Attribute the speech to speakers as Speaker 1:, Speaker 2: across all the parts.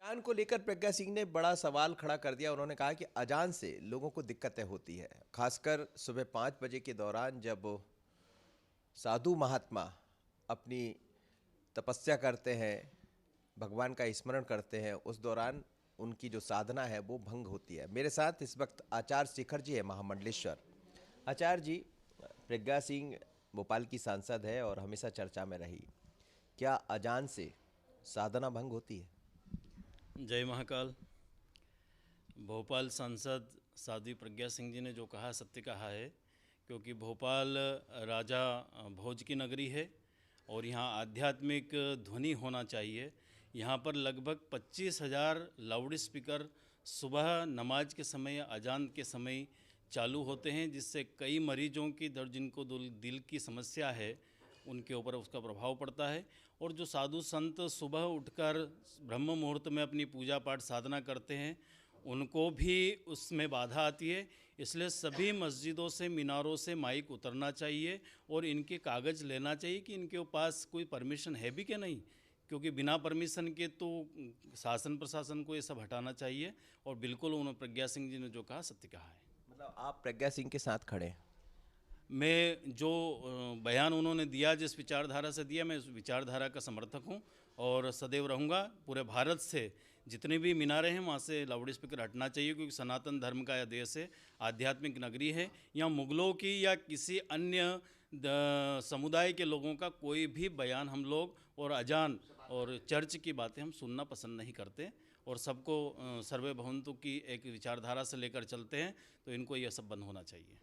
Speaker 1: अजान को लेकर प्रज्ञा सिंह ने बड़ा सवाल खड़ा कर दिया। उन्होंने कहा कि अजान से लोगों को दिक्कतें होती है, खासकर सुबह 5 बजे के दौरान जब साधु महात्मा अपनी तपस्या करते हैं, भगवान का स्मरण करते हैं, उस दौरान उनकी जो साधना है वो भंग होती है। मेरे साथ इस वक्त आचार्य शेखर जी है, महामंडलेश्वर। आचार्य जी, प्रज्ञा सिंह भोपाल की सांसद है और हमेशा चर्चा में रही। क्या अजान से साधना भंग होती है?
Speaker 2: जय महाकाल। भोपाल सांसद साध्वी प्रज्ञा सिंह जी ने जो कहा सत्य कहा है, क्योंकि भोपाल राजा भोज की नगरी है और यहाँ आध्यात्मिक ध्वनि होना चाहिए। यहाँ पर लगभग 25,000 लाउड स्पीकर सुबह नमाज के समय, अजान के समय चालू होते हैं, जिससे कई मरीजों की जिनको दिल की समस्या है उनके ऊपर उसका प्रभाव पड़ता है। और जो साधु संत सुबह उठकर ब्रह्म मुहूर्त में अपनी पूजा पाठ साधना करते हैं, उनको भी उसमें बाधा आती है। इसलिए सभी मस्जिदों से, मीनारों से माइक उतरना चाहिए और इनके कागज़ लेना चाहिए कि इनके पास कोई परमिशन है भी कि नहीं, क्योंकि बिना परमिशन के तो शासन प्रशासन को ये सब हटाना चाहिए। और बिल्कुल उन्होंने प्रज्ञा सिंह जी ने जो कहा सत्य कहा है।
Speaker 1: मतलब आप प्रज्ञा सिंह के साथ खड़े हैं?
Speaker 2: मैं जो बयान उन्होंने दिया, जिस विचारधारा से दिया, मैं उस विचारधारा का समर्थक हूं और सदैव रहूंगा। पूरे भारत से जितने भी मीनारे हैं वहाँ से लाउड स्पीकर हटना चाहिए, क्योंकि सनातन धर्म का यह देश है, आध्यात्मिक नगरी है। यहाँ मुगलों की या किसी अन्य समुदाय के लोगों का कोई भी बयान हम लोग और अजान और चर्च की बातें हम सुनना पसंद नहीं करते और सबको सर्वे भवन्तु की एक विचारधारा से लेकर चलते हैं। तो इनको यह सब बंद होना चाहिए।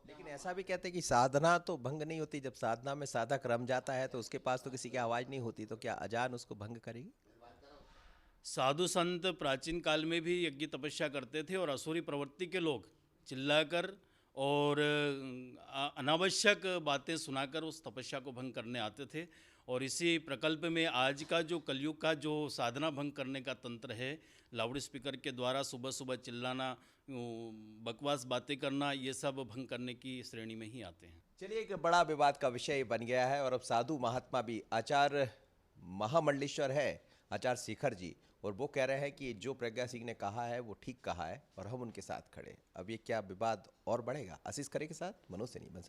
Speaker 1: लेकिन ऐसा भी कहते हैं कि साधना तो भंग नहीं होती। जब साधना में साधक रम जाता है तो उसके पास तो किसी की आवाज़ नहीं होती, तो क्या अजान उसको भंग करेगी?
Speaker 2: साधु संत प्राचीन काल में भी यज्ञ तपस्या करते थे और असुरी प्रवृत्ति के लोग चिल्लाकर और अनावश्यक बातें सुनाकर उस तपस्या को भंग करने आते थे। और इसी प्रकल्प में आज का जो कलयुग का जो साधना भंग करने का तंत्र है, लाउड स्पीकर के द्वारा सुबह सुबह चिल्लाना, बकवास बातें करना, ये सब भंग करने की श्रेणी में ही आते हैं।
Speaker 1: चलिए, एक बड़ा विवाद का विषय बन गया है और अब साधु महात्मा भी, आचार्य महामंडलेश्वर है आचार्य शेखर जी, और वो कह रहे हैं कि जो प्रज्ञा सिंह ने कहा है वो ठीक कहा है और हम उनके साथ खड़े हैं। अब ये क्या विवाद और बढ़ेगा? आशीष खरे के साथ मनोज से नहीं बन सकता।